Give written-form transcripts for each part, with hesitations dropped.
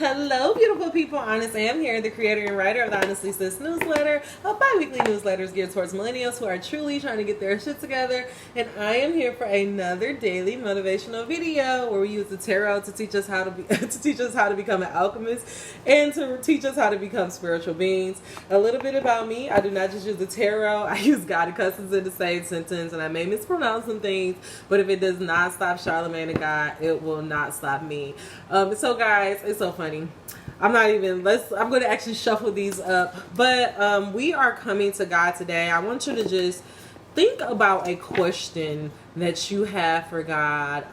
Hello, beautiful people. Honest Am here, the creator and writer of the Honestly Sis newsletter, a bi-weekly newsletter geared towards millennials who are truly trying to get their shit together. And I am here for another daily motivational video where we use the tarot to teach us how to be to become an alchemist and to teach us how to become spiritual beings. A little bit about me: I do not just use the tarot; I use God and cousins in the same sentence, and I may mispronounce some things. But if it does not stop Charlemagne and God, it will not stop me. So guys, it's so funny. I'm going to actually shuffle these up, but we are coming to God today. I want you to just think about a question that you have for God.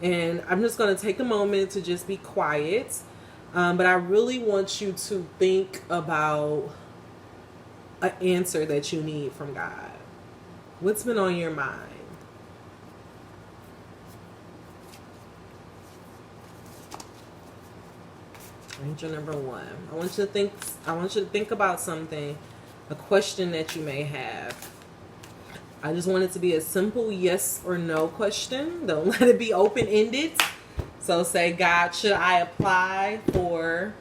And I'm just going to take a moment to just be quiet. But I really want you to think about an answer that you need from God. What's been on your mind? Angel number one. I want you to think about something, a question that you may have. I just want it to be a simple yes or no question. Don't let it be open-ended. So say, God, should I apply for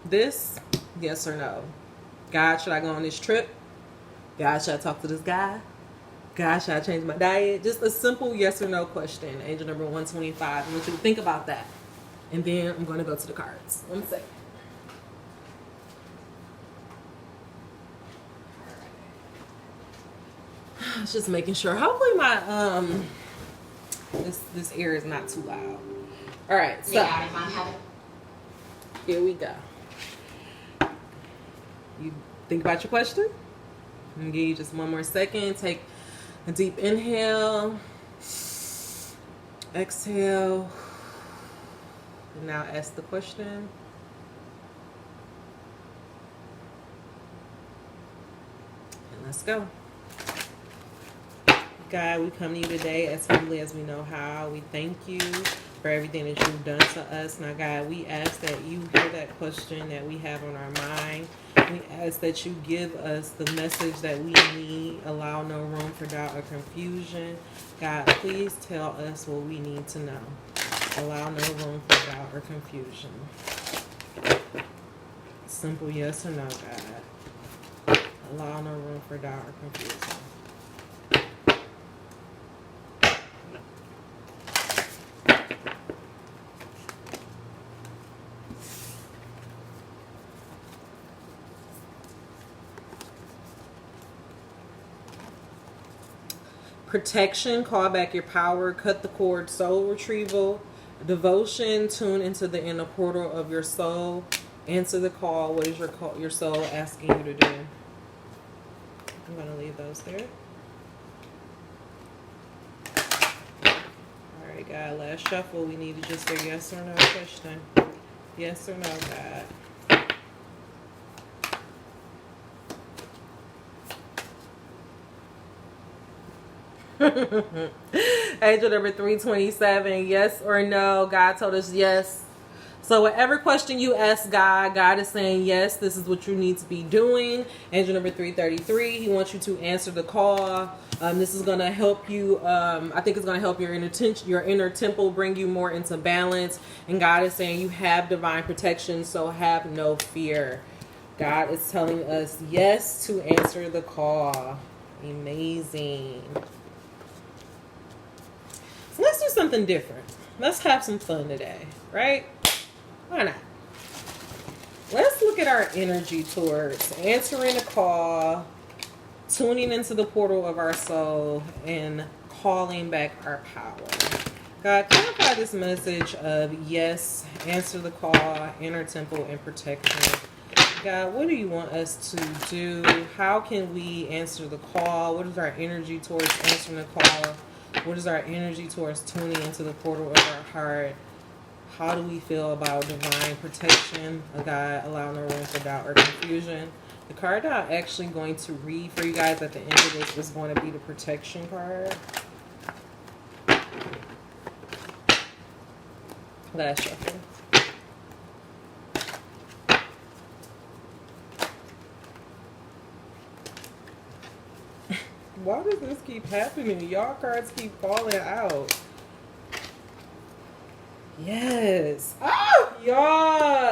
this? Yes or no. God, should I go on this trip? God, should I talk to this guy? God, should I change my diet? Just a simple yes or no question. Angel number 125. I want you to think about that. And then I'm going to go to the cards. 1 second. I was just making sure. Hopefully my this air is not too loud. All right, so here we go. You think about your question? I'm gonna give you just 1 more second. Take a deep inhale, exhale. Now ask the question. And let's go. God, we come to you today as humbly as we know how. We thank you for everything that you've done to us. Now, God, we ask that you hear that question that we have on our mind. We ask that you give us the message that we need. Allow no room for doubt or confusion. God, please tell us what we need to know. Allow no room for doubt or confusion. Simple yes or no, God. Allow no room for doubt or confusion. Protection, call back your power, cut the cord, soul retrieval. Devotion, tune into the inner portal of your soul. Answer the call. What is your soul asking you to do? I'm going to leave those there. All right, God, last shuffle. We need to just say yes or no question. Yes or no, God. Angel number 327, yes or no. God told us yes. So whatever question you ask God, God is saying yes, this is what you need to be doing. Angel number 333, he wants you to answer the call. This is going to help you. I think it's going to help your inner temple, bring you more into balance. And God is saying you have divine protection, so have no fear. God is telling us yes to answer the call. Amazing. Let's do something different. Let's have some fun today, right? Why not? Let's look at our energy towards answering a call, tuning into the portal of our soul, and calling back our power. God, clarify this message of yes, answer the call, inner temple, and protection. God, what do you want us to do? How can we answer the call? What is our energy towards answering the call? What is our energy towards tuning into the portal of our heart? How do we feel about divine protection? God, allow no room for doubt or confusion. The card that I'm actually going to read for you guys at the end of this is going to be the protection card. Last shuffle. Why does this keep happening? Y'all cards keep falling out. Yes. Oh, y'all.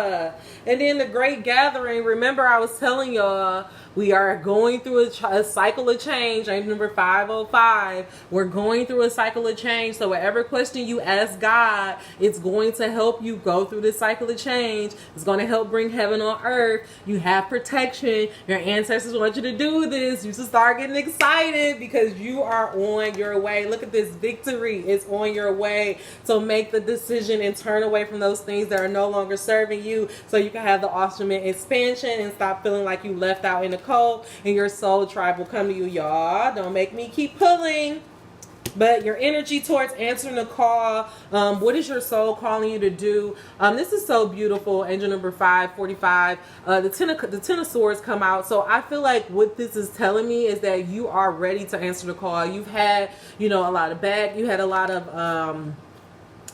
And then the great gathering. Remember, I was telling y'all, we are going through a cycle of change. Angel number 505. We're going through a cycle of change. So whatever question you ask God, it's going to help you go through this cycle of change. It's going to help bring heaven on earth. You have protection. Your ancestors want you to do this. You should start getting excited because you are on your way. Look at this victory. It's on your way. So make the decision and turn away from those things that are no longer serving you so you can have the ultimate expansion and stop feeling like you left out in the cold, and your soul tribe will come to you. Y'all, don't make me keep pulling. But your energy towards answering the call, what is your soul calling you to do? This is so beautiful. Angel number 545. The ten of swords come out. So I feel like what this is telling me is that you are ready to answer the call. You've had, you had a lot of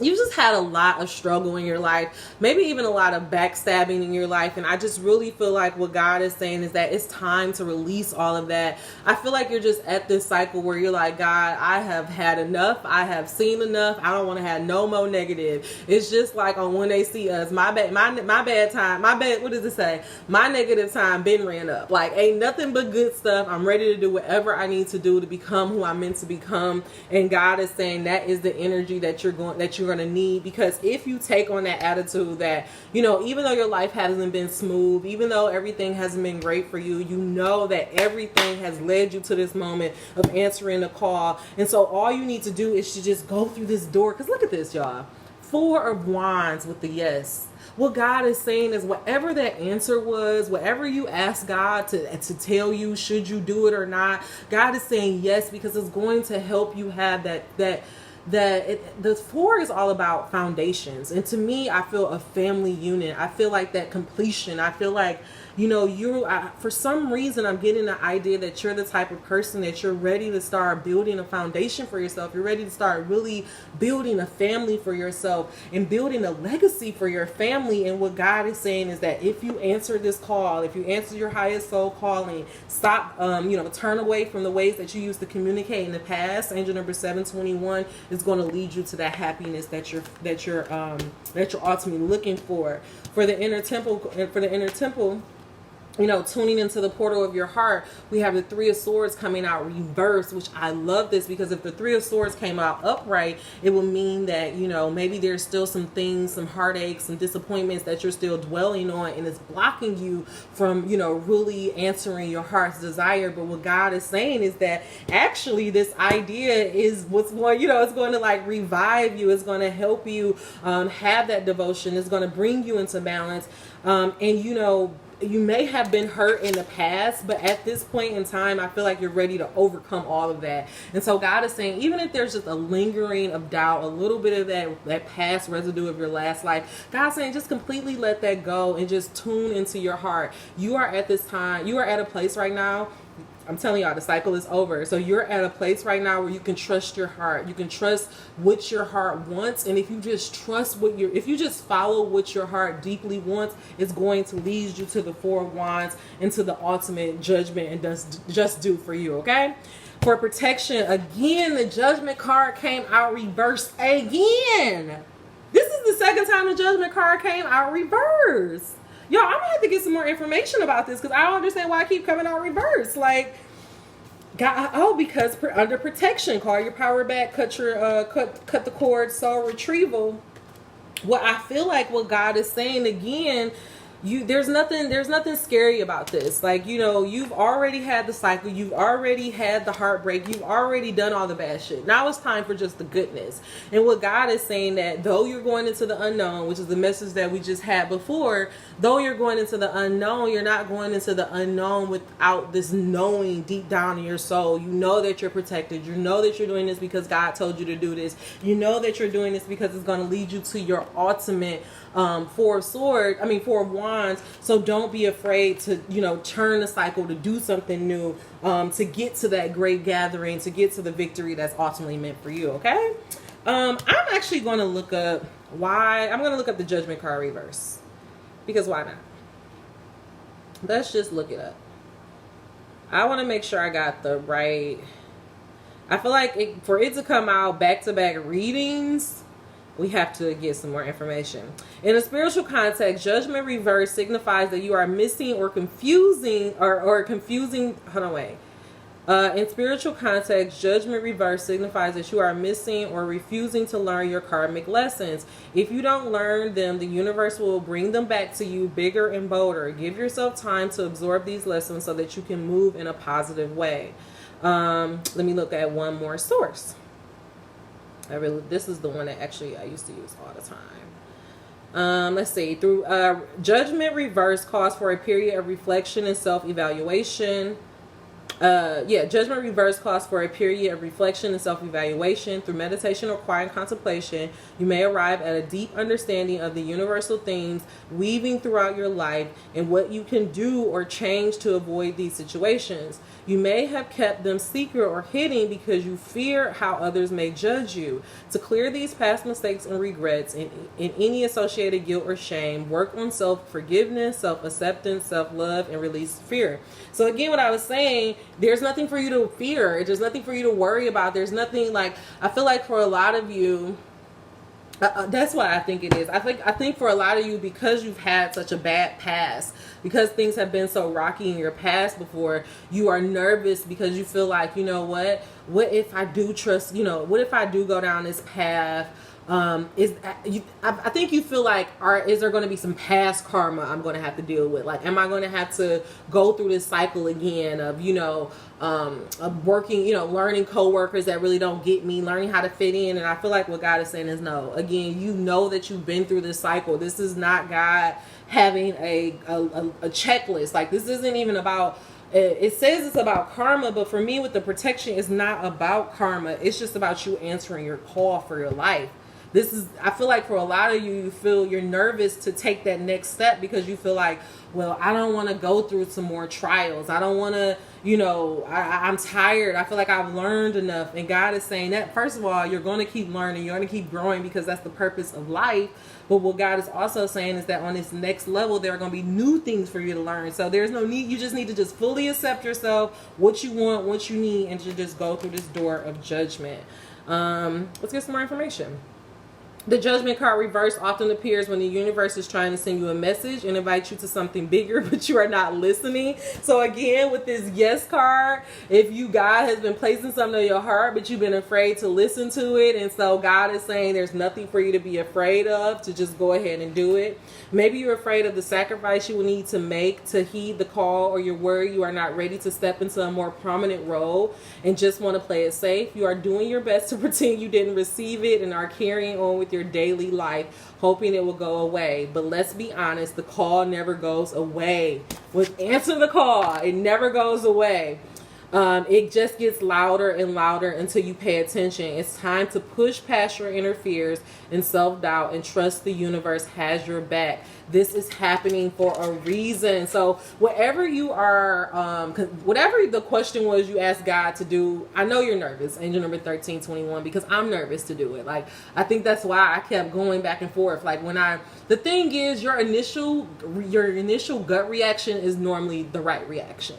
you just had a lot of struggle in your life, maybe even a lot of backstabbing in your life. And I just really feel like what God is saying is that it's time to release all of that. I feel like you're just at this cycle where you're like, God, I have had enough. I have seen enough. I don't want to have no more negative. It's just like on When They See Us, my bad time, what does it say? My negative time been ran up. Like, ain't nothing but good stuff. I'm ready to do whatever I need to do to become who I'm meant to become. And God is saying that is the energy that you're going to need, because if you take on that attitude that, even though your life hasn't been smooth, even though everything hasn't been great for you, you know that everything has led you to this moment of answering the call. And so all you need to do is to just go through this door. Because look at this, y'all. 4 of Wands with the yes. What God is saying is whatever that answer was, whatever you ask God to tell you, should you do it or not, God is saying yes, because it's going to help you have the 4 is all about foundations. And to me, I feel a family unit. I feel like that completion. I feel like, for some reason, I'm getting the idea that you're the type of person that you're ready to start building a foundation for yourself. You're ready to start really building a family for yourself and building a legacy for your family. And what God is saying is that if you answer this call, if you answer your highest soul calling, stop, turn away from the ways that you used to communicate in the past. Angel number 721 is going to lead you to that happiness that you're ultimately looking for. For the inner temple, tuning into the portal of your heart, we have the 3 of Swords coming out reversed, which I love this, because if the 3 of Swords came out upright, it would mean that, maybe there's still some things, some heartaches, some disappointments that you're still dwelling on, and it's blocking you from, really answering your heart's desire. But what God is saying is that actually this idea is what's going, it's going to like revive you. It's going to help you have that devotion. It's going to bring you into balance. You may have been hurt in the past, but at this point in time, I feel like you're ready to overcome all of that. And so God is saying, even if there's just a lingering of doubt, a little bit of that past residue of your last life, God's saying just completely let that go and just tune into your heart. You are at a place right now. I'm telling y'all, the cycle is over. So you're at a place right now where you can trust your heart. You can trust what your heart wants. And if you just if you just follow what your heart deeply wants, it's going to lead you to the 4 of Wands, into the ultimate judgment and just do for you, okay? For protection, again, the Judgment card came out reversed again. This is the second time the Judgment card came out reversed. Yo, I'm gonna have to get some more information about this, because I don't understand why I keep coming out reverse. Like, God, because under protection, call your power back, cut the cord, soul retrieval. What I feel like what God is saying again, there's nothing scary about this. Like, you've already had the cycle, you've already had the heartbreak, you've already done all the bad shit. Now it's time for just the goodness. And what God is saying, that though you're going into the unknown, which is the message that we just had before, though you're going into the unknown, you're not going into the unknown without this knowing deep down in your soul. You know that you're protected. You know that you're doing this because God told you to do this. You know that you're doing this because it's going to lead you to your ultimate 4 of Wands. So don't be afraid to, turn the cycle, to do something new, to get to that great gathering, to get to the victory that's ultimately meant for you. Okay. I'm actually going to look up the Judgment card reverse, because why not? Let's just look it up. I want to make sure I got the right. I feel like for it to come out back-to-back readings, we have to get some more information. In a spiritual context, judgment reverse signifies that you are missing or confusing or confusing. Hold on, wait. In spiritual context, judgment reverse signifies that you are missing or refusing to learn your karmic lessons. If you don't learn them, the universe will bring them back to you bigger and bolder. Give yourself time to absorb these lessons so that you can move in a positive way. Let me look at one more source. This is the one that actually I used to use all the time. Let's see. Through judgment reverse calls for a period of reflection and self-evaluation. Judgment reverse calls for a period of reflection and self-evaluation. Through meditation or quiet contemplation, you may arrive at a deep understanding of the universal themes weaving throughout your life and what you can do or change to avoid these situations. You may have kept them secret or hidden because you fear how others may judge you. To clear these past mistakes and regrets and any associated guilt or shame, work on self-forgiveness, self-acceptance, self-love, and release fear. So again, what I was saying, there's nothing for you to fear. There's nothing for you to worry about. There's nothing, like, I feel like for a lot of you, that's what I think it is. I think for a lot of you, because you've had such a bad past, because things have been so rocky in your past before, you are nervous because you feel like, you know what if I do trust, what if I do go down this path? I think you feel like, is there going to be some past karma I'm going to have to deal with? Like, am I going to have to go through this cycle again of, of working, learning coworkers that really don't get me, learning how to fit in? And I feel like what God is saying is no. Again, you know that you've been through this cycle. This is not God having a checklist. Like, this isn't even about, it says it's about karma, but for me with the protection, it's not about karma. It's just about you answering your call for your life. I feel like for a lot of you, you feel you're nervous to take that next step because you feel like, well, I don't want to go through some more trials. I don't want to, I'm tired. I feel like I've learned enough. And God is saying that, first of all, you're going to keep learning. You're going to keep growing because that's the purpose of life. But what God is also saying is that on this next level, there are going to be new things for you to learn. So there's no need. You just need to just fully accept yourself, what you want, what you need, and to just go through this door of judgment. Let's get some more information. The judgment card reverse often appears when the universe is trying to send you a message and invite you to something bigger, but you are not listening. So again, with this yes card, if God has been placing something on your heart, but you've been afraid to listen to it. And so God is saying there's nothing for you to be afraid of, to just go ahead and do it. Maybe you're afraid of the sacrifice you will need to make to heed the call, or you're worried you are not ready to step into a more prominent role and just want to play it safe. You are doing your best to pretend you didn't receive it and are carrying on with your daily life, hoping it will go away. But let's be honest, the call never goes away. With answer the call, it never goes away. It just gets louder and louder until you pay attention. It's time to push past your inner fears and self-doubt and trust the universe has your back. This is happening for a reason. So whatever you are, whatever the question was you asked God to do, I know you're nervous, angel number 1321, because I'm nervous to do it. Like, I think that's why I kept going back and forth. Like, the thing is, your initial gut reaction is normally the right reaction.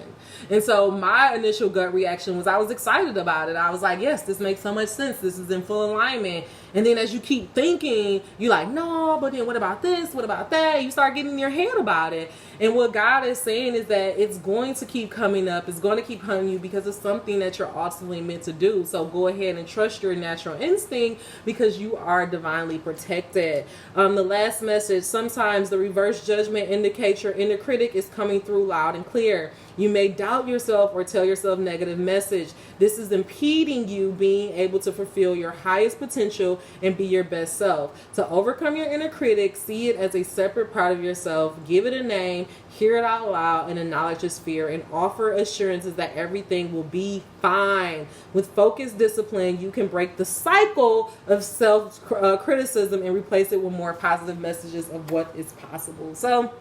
And so my initial gut reaction was I was excited about it. I was like, yes, this makes so much sense. This is in full alignment. And then as you keep thinking, you're like, no, but then what about this? What about that? You start getting in your head about it. And what God is saying is that it's going to keep coming up. It's going to keep hunting you because it's something that you're ultimately meant to do. So go ahead and trust your natural instinct because you are divinely protected. The last message, sometimes the reverse judgment indicates your inner critic is coming through loud and clear. You may doubt yourself or tell yourself negative message. This is impeding you being able to fulfill your highest potential and be your best self. To overcome your inner critic, see it as a separate part of yourself, give it a name, hear it out loud, and acknowledge its fear, and offer assurances that everything will be fine. With focused discipline, you can break the cycle of self-criticism and replace it with more positive messages of what is possible. So,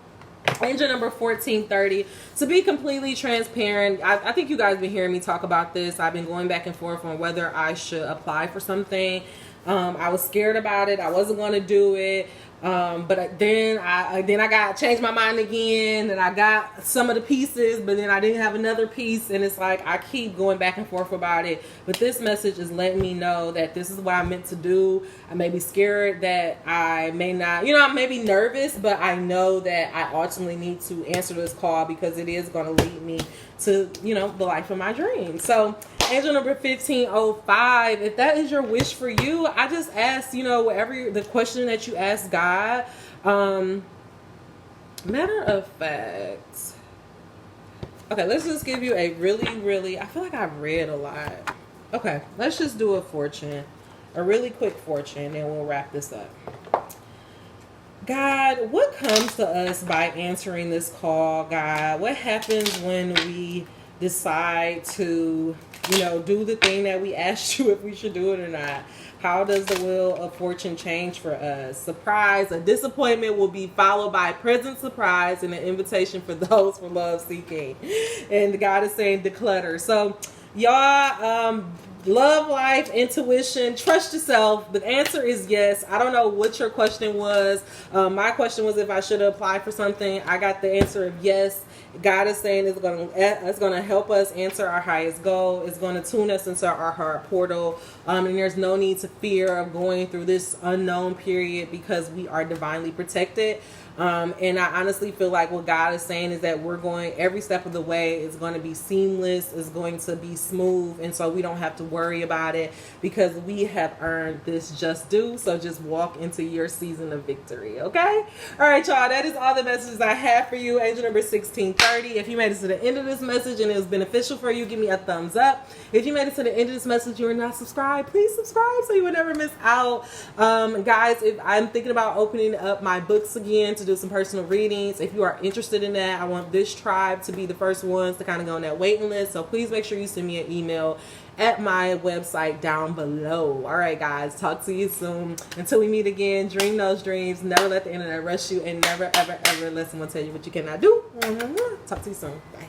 angel number 1430. To be completely transparent, I think you guys have been hearing me talk about this. I've been going back and forth on whether I should apply for something. I was scared about it. I wasn't going to do it. But then I got changed my mind again, and I got some of the pieces, but then I didn't have another piece, and it's like I keep going back and forth about it. But this message is letting me know that this is what I'm meant to do. I may be scared that I may not, I may be nervous, but I know that I ultimately need to answer this call because it is going to lead me to, the life of my dreams. So angel number 1505, if that is your wish for you, I just ask, whatever the question that you ask God. Matter of fact, okay, let's just give you a really, I feel like I've read a lot. Okay, let's just do a fortune, a really quick fortune, and we'll wrap this up. God, what comes to us by answering this call, God? What happens when we decide to, do the thing that we asked you if we should do it or not? How does the wheel of fortune change for us? Surprise, a disappointment will be followed by a pleasant surprise and an invitation for those for love seeking. And God is saying declutter. So y'all, love life, intuition, trust yourself. The answer is yes. I don't know what your question was. My question was if I should apply for something. I got the answer of yes. God is saying it's going to help us answer our highest goal. It's going to tune us into our heart portal. And there's no need to fear of going through this unknown period because we are divinely protected. And I honestly feel like what God is saying is that we're going every step of the way is going to be seamless, is going to be smooth. And so we don't have to worry about it because we have earned this just due. So just walk into your season of victory. Okay. All right, y'all. That is all the messages I have for you. Angel number 1630. If you made it to the end of this message and it was beneficial for you, give me a thumbs up. If you made it to the end of this message, you are not subscribed, please subscribe so you will never miss out. Guys, if I'm thinking about opening up my books again to do some personal readings, if you are interested in that, I want this tribe to be the first ones to kind of go on that waiting list. So please make sure you send me an email at my website down below. All right, guys, talk to you soon. Until we meet again, dream those dreams. Never let the internet rush you, and never, ever, ever let someone tell you what you cannot do. Talk to you soon. Bye.